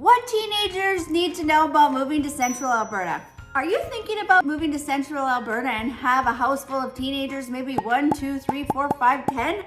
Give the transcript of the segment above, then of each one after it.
What teenagers need to know about moving to Central Alberta? Are you thinking about moving to Central Alberta and have a house full of teenagers, maybe 1, 2, 3, 4, 5, 10?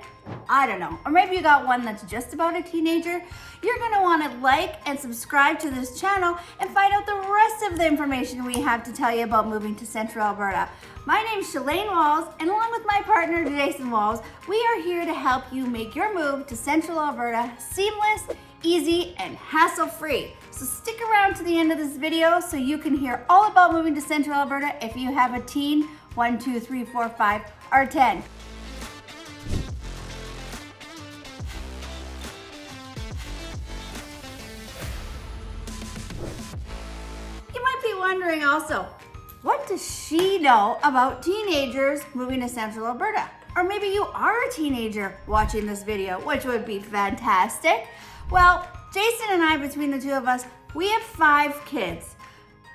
I don't know. Or maybe you got one that's just about a teenager. You're gonna wanna like and subscribe to this channel and find out the rest of the information we have to tell you about moving to Central Alberta. My name's Shalane Walls, and along with my partner, Jason Walls, we are here to help you make your move to Central Alberta seamless, easy, and hassle-free. So stick around to the end of this video so you can hear all about moving to Central Alberta if you have a teen, 1, 2, 3, 4, 5, or 10. You might be wondering also, what does she know about teenagers moving to Central Alberta? Or maybe you are a teenager watching this video, which would be fantastic. Well, Jason and I, between the two of us, we have 5 kids.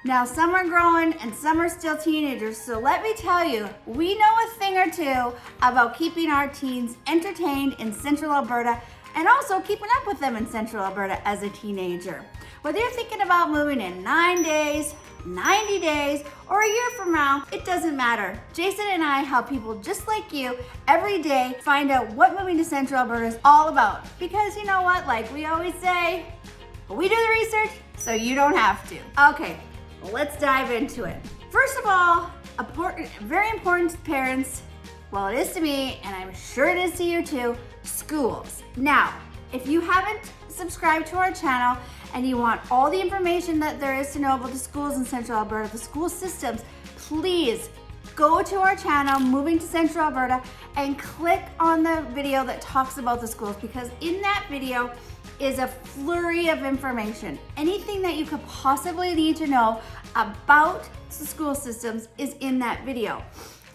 Now, some are growing and some are still teenagers, so let me tell you, we know a thing or two about keeping our teens entertained in Central Alberta and also keeping up with them in Central Alberta as a teenager. Whether you're thinking about moving in 9 days, 90 days, or a year from now, it doesn't matter. Jason and I help people just like you every day find out what moving to Central Alberta is all about. Because you know what, like we always say, we do the research so you don't have to. Okay, let's dive into it. First of all, very important to parents, well it is to me and I'm sure it is to you too, schools. Now, if you haven't subscribed to our channel and you want all the information that there is to know about the schools in Central Alberta, the school systems, please go to our channel, Moving to Central Alberta, and click on the video that talks about the schools, because in that video is a flurry of information. Anything that you could possibly need to know about the school systems is in that video.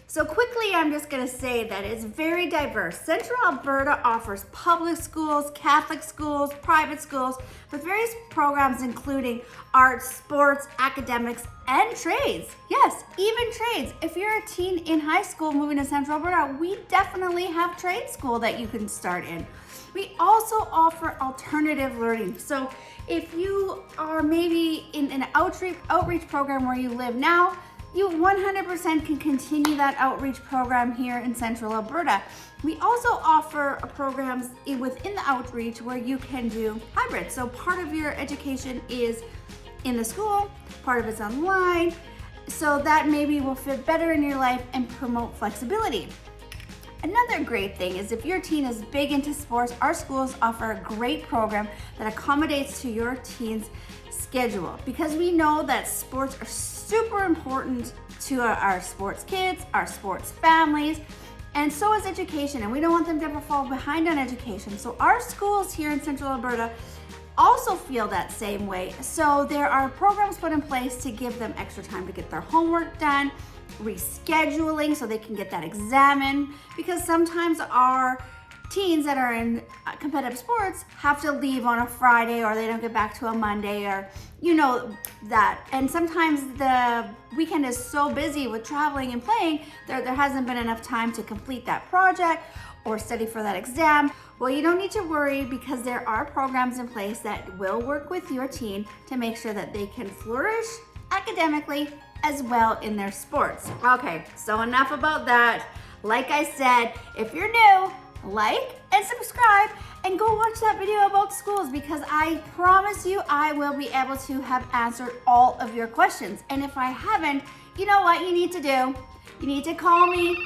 So quickly, I'm just gonna say that it's very diverse. Central Alberta offers public schools, Catholic schools, private schools, with various programs including arts, sports, academics, and trades. Yes, even trades. If you're a teen in high school moving to Central Alberta, we definitely have trade school that you can start in. We also offer alternative learning. So if you are maybe in an outreach program where you live now, you 100% can continue that outreach program here in Central Alberta. We also offer programs within the outreach where you can do hybrid. So part of your education is in the school, part of it's online, so that maybe will fit better in your life and promote flexibility. Another great thing is if your teen is big into sports, our schools offer a great program that accommodates to your teen's schedule, because we know that sports are super important to our sports kids, our sports families, and so is education, and we don't want them to ever fall behind on education. So our schools here in Central Alberta also feel that same way. So there are programs put in place to give them extra time to get their homework done, rescheduling so they can get that exam in, because sometimes our teens that are in competitive sports have to leave on a Friday, or they don't get back to a Monday, or you know that. And sometimes the weekend is so busy with traveling and playing, there hasn't been enough time to complete that project or study for that exam. Well, you don't need to worry, because there are programs in place that will work with your teen to make sure that they can flourish academically as well in their sports. Okay, so enough about that. Like I said, if you're new, like and subscribe and go watch that video about schools, because I promise you I will be able to have answered all of your questions. And if I haven't, you know what you need to do? You need to call me,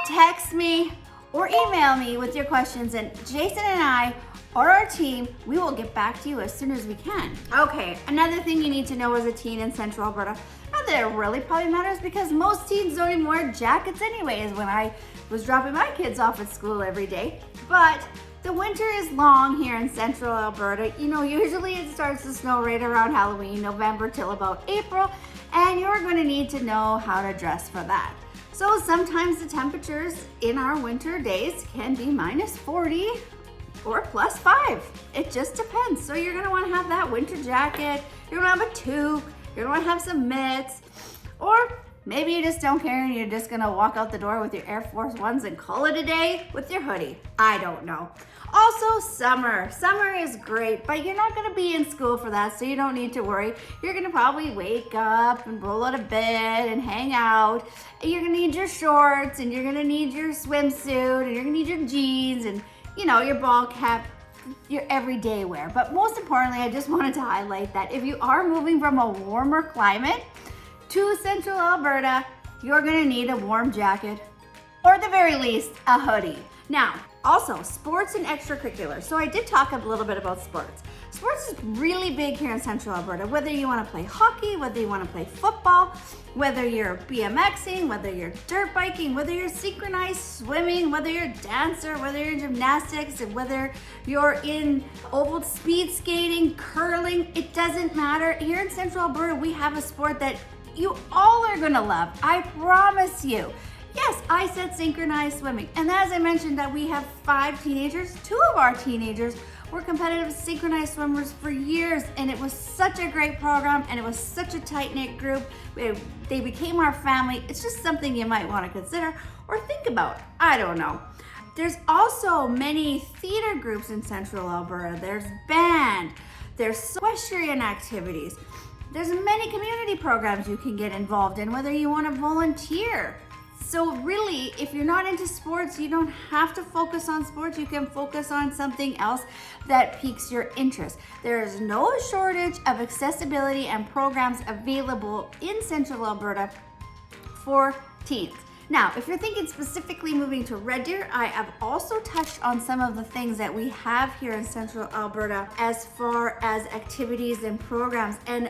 text me, or email me with your questions, and Jason and I or our team, we will get back to you as soon as we can. Okay, another thing you need to know as a teen in Central Alberta, not that it really probably matters, because most teens don't even wear jackets anyways when I was dropping my kids off at school every day. But the winter is long here in Central Alberta. You know, usually it starts to snow right around Halloween, November till about April, and you're gonna need to know how to dress for that. So sometimes the temperatures in our winter days can be -40 or +5. It just depends. So you're gonna wanna have that winter jacket, you're gonna have a toque, you're gonna wanna have some mitts, or Maybe you just don't care and you're just gonna walk out the door with your Air Force Ones and call it a day with your hoodie. I don't know. Also, summer. Summer is great, but you're not gonna be in school for that, so you don't need to worry. You're gonna probably wake up and roll out of bed and hang out. And you're gonna need your shorts, and you're gonna need your swimsuit, and you're gonna need your jeans, and your ball cap, your everyday wear. But most importantly, I just wanted to highlight that if you are moving from a warmer climate to Central Alberta, you're gonna need a warm jacket, or at the very least, a hoodie. Now, also, sports and extracurricular. So I did talk a little bit about sports. Sports is really big here in Central Alberta, whether you want to play hockey, whether you want to play football, whether you're BMXing, whether you're dirt biking, whether you're synchronized swimming, whether you're a dancer, whether you're in gymnastics, and whether you're in oval speed skating, curling, it doesn't matter. Here in Central Alberta, we have a sport that you all are gonna love, I promise you. Yes, I said synchronized swimming. And as I mentioned that we have 5 teenagers, 2 of our teenagers were competitive synchronized swimmers for years, and it was such a great program, and it was such a tight-knit group. They became our family. It's just something you might want to consider or think about. I don't know. There's also many theater groups in Central Alberta. There's band, there's equestrian activities. There's many community programs you can get involved in, whether you want to volunteer. So really, if you're not into sports, you don't have to focus on sports. You can focus on something else that piques your interest. There is no shortage of accessibility and programs available in Central Alberta for teens. Now, if you're thinking specifically moving to Red Deer, I have also touched on some of the things that we have here in Central Alberta as far as activities and programs. And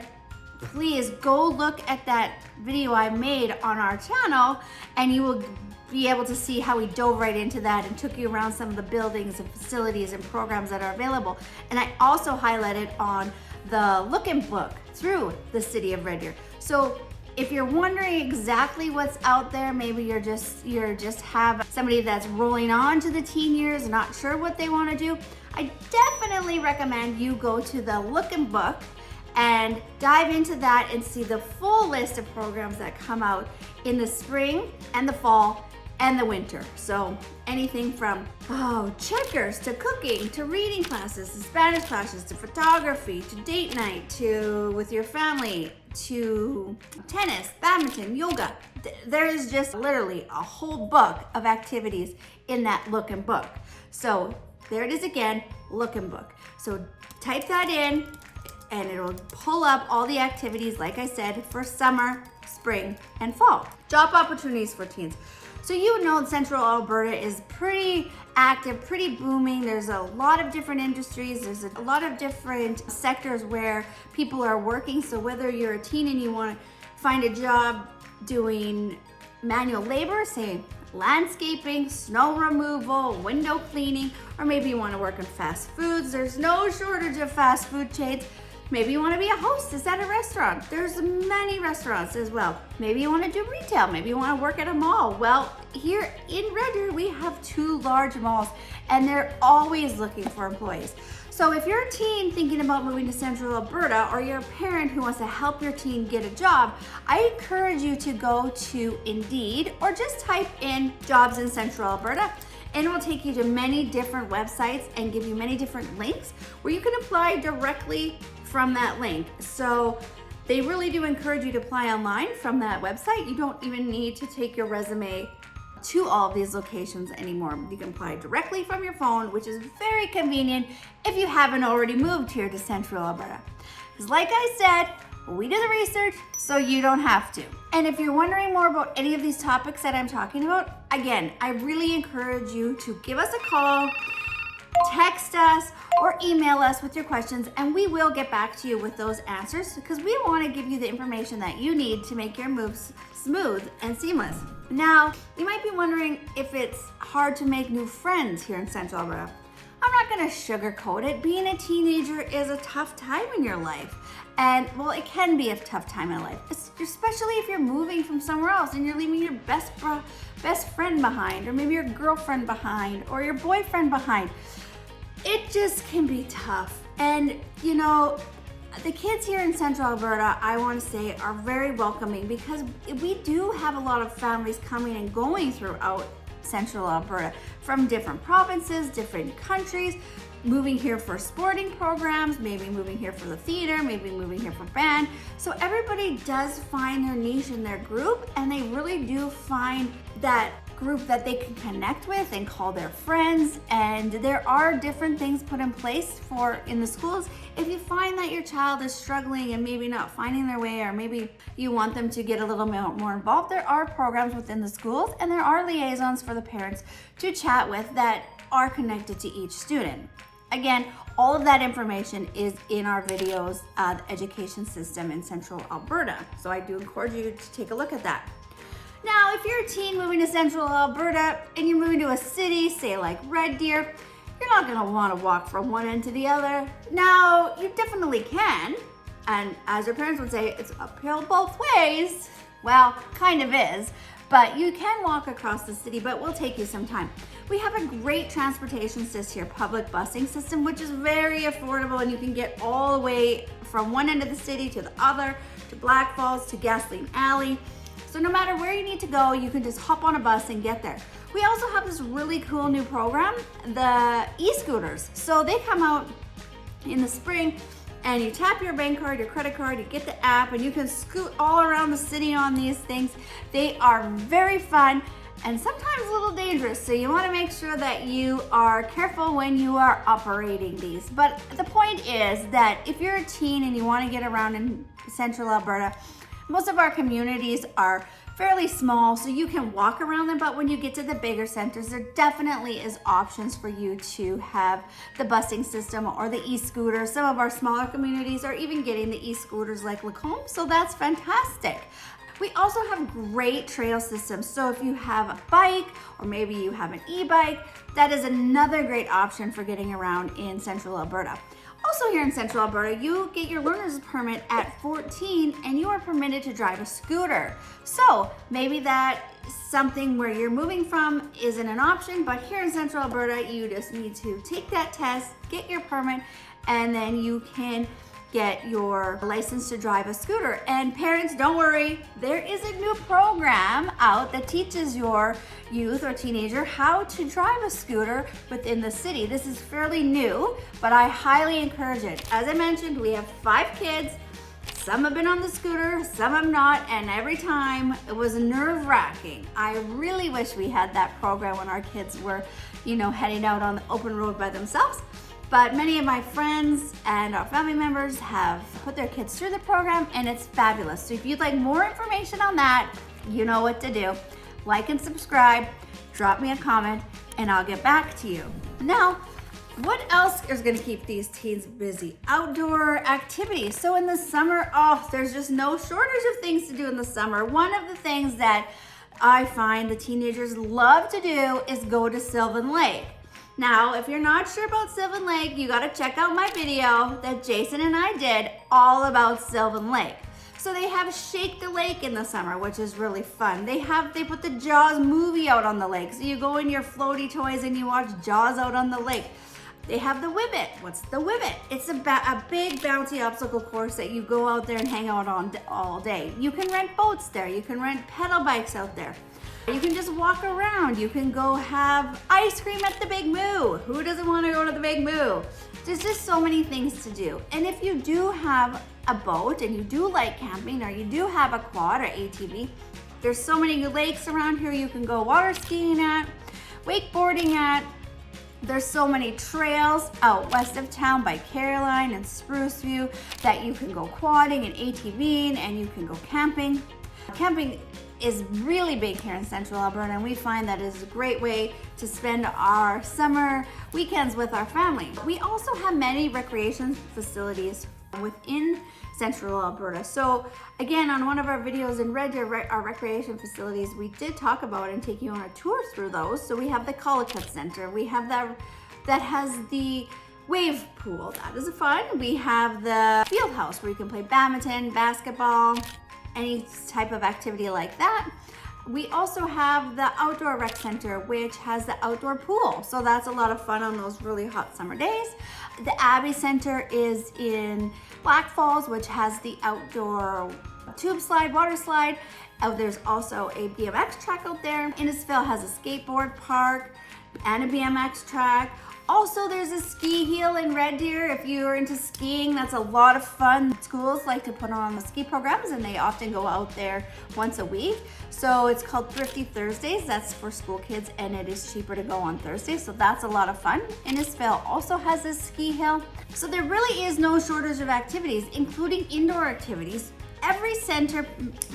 please go look at that video I made on our channel, and you will be able to see how we dove right into that and took you around some of the buildings and facilities and programs that are available. And I also highlighted on the Looking Book through the city of Red Deer. So if you're wondering exactly what's out there, maybe you're just have somebody that's rolling on to the teen years, not sure what they want to do, I definitely recommend you go to the Looking Book and dive into that and see the full list of programs that come out in the spring and the fall and the winter. So anything from checkers to cooking to reading classes to Spanish classes to photography to date night to with your family to tennis, badminton, yoga. There is just literally a whole book of activities in that Looking Book. So there it is again, Looking Book. So type that in, and it'll pull up all the activities, like I said, for summer, spring, and fall. Job opportunities for teens. So Central Alberta is pretty active, pretty booming. There's a lot of different industries. There's a lot of different sectors where people are working. So whether you're a teen and you want to find a job doing manual labor, say landscaping, snow removal, window cleaning, or maybe you want to work in fast foods, there's no shortage of fast food chains. Maybe you want to be a hostess at a restaurant. There's many restaurants as well. Maybe you want to do retail. Maybe you want to work at a mall. Well, here in Red Deer, we have 2 large malls, and they're always looking for employees. So if you're a teen thinking about moving to Central Alberta, or you're a parent who wants to help your teen get a job, I encourage you to go to Indeed or just type in jobs in Central Alberta, and it will take you to many different websites and give you many different links where you can apply directly from that link. So they really do encourage you to apply online from that website. You don't even need to take your resume to all of these locations anymore. You can apply directly from your phone, which is very convenient if you haven't already moved here to Central Alberta. Because like I said, we do the research so you don't have to. And if you're wondering more about any of these topics that I'm talking about, again, I really encourage you to give us a call, text us, or email us with your questions, and we will get back to you with those answers, because we want to give you the information that you need to make your moves smooth and seamless. Now, you might be wondering if it's hard to make new friends here in Central Alberta. I'm not going to sugarcoat it. Being a teenager is a tough time in your life. And well, it can be a tough time in life, especially if you're moving from somewhere else and you're leaving your best friend behind, or maybe your girlfriend behind, or your boyfriend behind. It just can be tough. And The kids here in Central Alberta, I want to say, are very welcoming because we do have a lot of families coming and going throughout Central Alberta from different provinces, different countries, moving here for sporting programs, maybe moving here for the theater, maybe moving here for band. So everybody does find their niche in their group, and they really do find that group that they can connect with and call their friends. And there are different things put in place for in the schools. If you find that your child is struggling and maybe not finding their way, or maybe you want them to get a little more involved, there are programs within the schools, and there are liaisons for the parents to chat with that are connected to each student. Again, all of that information is in our videos, the education system in Central Alberta. So I do encourage you to take a look at that. Now, if you're a teen moving to Central Alberta and you're moving to a city, say like Red Deer, you're not gonna wanna walk from one end to the other. Now, you definitely can, and as your parents would say, it's uphill both ways. Well, kind of is, but you can walk across the city, but it will take you some time. We have a great transportation system here, public busing system, which is very affordable, and you can get all the way from one end of the city to the other, to Black Falls, to Gasoline Alley. So no matter where you need to go, you can just hop on a bus and get there. We also have this really cool new program, the e-scooters. So they come out in the spring, and you tap your bank card, your credit card, you get the app, and you can scoot all around the city on these things. They are very fun and sometimes a little dangerous, so you want to make sure that you are careful when you are operating these. But the point is that if you're a teen and you want to get around in Central Alberta, most of our communities are fairly small, so you can walk around them, but when you get to the bigger centers, there definitely is options for you to have the busing system or the e-scooter. Some of our smaller communities are even getting the e-scooters like Lacombe, so that's fantastic. We also have great trail systems, so if you have a bike or maybe you have an e-bike, that is another great option for getting around in Central Alberta. Also here in Central Alberta, you get your learner's permit at 14 and you are permitted to drive a scooter. So maybe that something where you're moving from isn't an option, but here in Central Alberta, you just need to take that test, get your permit, and then you can get your license to drive a scooter. And parents, don't worry, there is a new program out that teaches your youth or teenager how to drive a scooter within the city. This is fairly new, but I highly encourage it. As I mentioned, we have 5 kids. Some have been on the scooter, some have not, and every time it was nerve-wracking. I really wish we had that program when our kids were, heading out on the open road by themselves. But many of my friends and our family members have put their kids through the program, and it's fabulous. So if you'd like more information on that, you know what to do. Like and subscribe, drop me a comment, and I'll get back to you. Now, what else is gonna keep these teens busy? Outdoor activities. So in the summer, there's just no shortage of things to do in the summer. One of the things that I find the teenagers love to do is go to Sylvan Lake. Now, if you're not sure about Sylvan Lake, you gotta check out my video that Jason and I did all about Sylvan Lake. So they have Shake the Lake in the summer, which is really fun. They put the Jaws movie out on the lake. So you go in your floaty toys and you watch Jaws out on the lake. They have the Whibbit. What's the Whibbit? It's a big bouncy obstacle course that you go out there and hang out on all day. You can rent boats there. You can rent pedal bikes out there. You can just walk around. You can go have ice cream at the Big Moo. Who doesn't want to go to the Big Moo? There's just so many things to do. And if you do have a boat and you do like camping, or you do have a quad or ATV, there's so many lakes around here you can go water skiing at, wakeboarding at. There's so many trails out west of town by Caroline and Spruce View that you can go quadding and ATVing, and you can go camping. Camping is really big here in Central Alberta, and we find that is a great way to spend our summer weekends with our family. We also have many recreation facilities within Central Alberta. So again, on one of our videos in Red Deer, our recreation facilities, we did talk about and take you on a tour through those. So we have the Collicutt Center. We have that has the wave pool. That is fun. We have the field house where you can play badminton, basketball, any type of activity like that. We also have the outdoor rec center, which has the outdoor pool. So that's a lot of fun on those really hot summer days. The Abbey Center is in Black Falls, which has the outdoor tube slide, water slide. There's also a BMX track out there. Innisfil has a skateboard park and a BMX track. Also, there's a ski hill in Red Deer. If you're into skiing, that's a lot of fun. Schools like to put on the ski programs, and they often go out there once a week. So it's called Thrifty Thursdays. That's for school kids, and it is cheaper to go on Thursdays. So that's a lot of fun. Innisfil also has a ski hill. So there really is no shortage of activities, including indoor activities. Every center,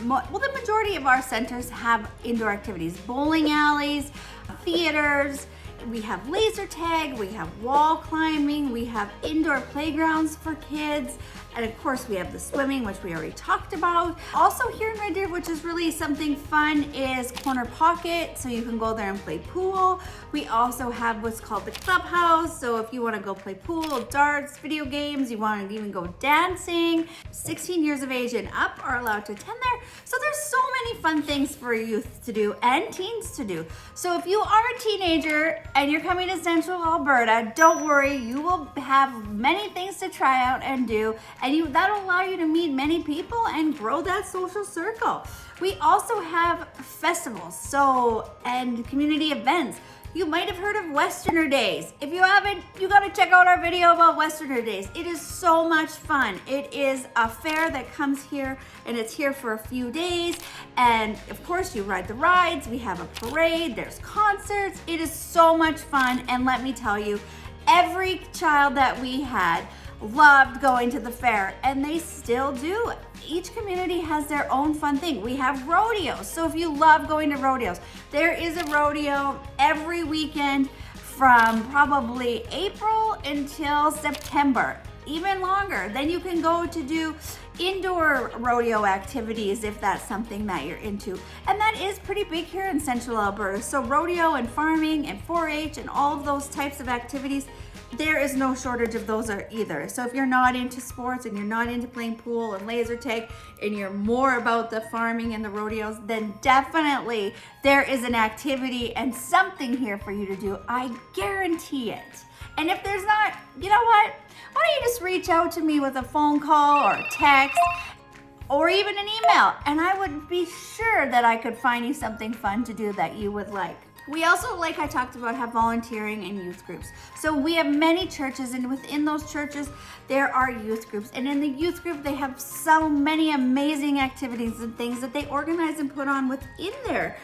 well, the majority of our centers have indoor activities, bowling alleys, theaters. We have laser tag, we have wall climbing, we have indoor playgrounds for kids, and of course we have the swimming, which we already talked about. Also here in Red Deer, which is really something fun, is Corner Pocket, so you can go there and play pool. We also have what's called the clubhouse, so if you want to go play pool, darts, video games, you want to even go dancing. 16 years of age and up are allowed to attend there. So there's so many fun things for youth to do and teens to do. So if you are a teenager and you're coming to Central Alberta, don't worry, you will have many things to try out and do, and that'll allow you to meet many people and grow that social circle. We also have festivals, and community events. You might have heard of Westerner Days. If you haven't, you gotta check out our video about Westerner Days. It is so much fun. It is a fair that comes here, and it's here for a few days. And of course, you ride the rides. We have a parade, there's concerts. It is so much fun. And let me tell you, every child that we had loved going to the fair, and they still do. Each community has their own fun thing. We have rodeos, so if you love going to rodeos, there is a rodeo every weekend from probably April until September, even longer. Then you can go to do indoor rodeo activities if that's something that you're into. And that is pretty big here in Central Alberta. So rodeo and farming and 4-H and all of those types of activities, there is no shortage of those either. So if you're not into sports and you're not into playing pool and laser tag and you're more about the farming and the rodeos, then definitely there is an activity and something here for you to do. I guarantee it. And if there's not, you know what? Why don't you just reach out to me with a phone call or a text or even an email, and I would be sure that I could find you something fun to do that you would like. We also, like I talked about, have volunteering and youth groups. So we have many churches, and within those churches, there are youth groups. And in the youth group, they have so many amazing activities and things that they organize and put on within their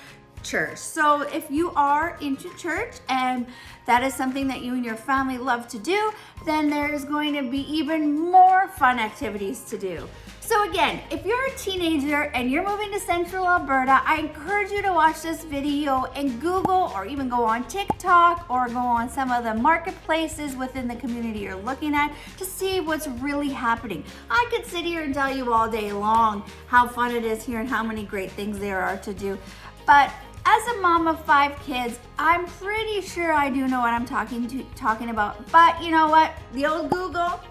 church. So if you are into church and that is something that you and your family love to do, then there's going to be even more fun activities to do. So again, if you're a teenager and you're moving to Central Alberta, I encourage you to watch this video and Google, or even go on TikTok or go on some of the marketplaces within the community you're looking at to see what's really happening. I could sit here and tell you all day long how fun it is here and how many great things there are to do. But as a mom of 5 kids, I'm pretty sure I do know what I'm talking about. But you know what? The old Google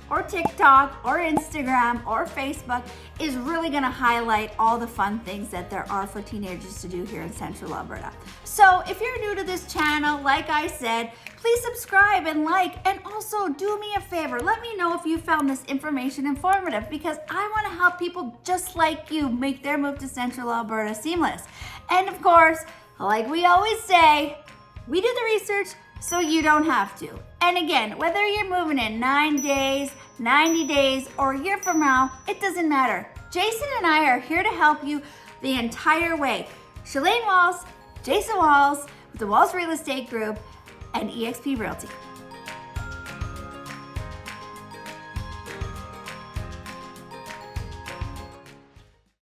or TikTok or Instagram or Facebook is really gonna highlight all the fun things that there are for teenagers to do here in Central Alberta. So if you're new to this channel, like I said, please subscribe and like, and also do me a favor. Let me know if you found this information informative, because I wanna help people just like you make their move to Central Alberta seamless. And of course, like we always say, we do the research so you don't have to. And again, whether you're moving in 9 days, 90 days, or a year from now, it doesn't matter. Jason and I are here to help you the entire way. Shalane Walls, Jason Walls, with the Walls Real Estate Group, and eXp Realty.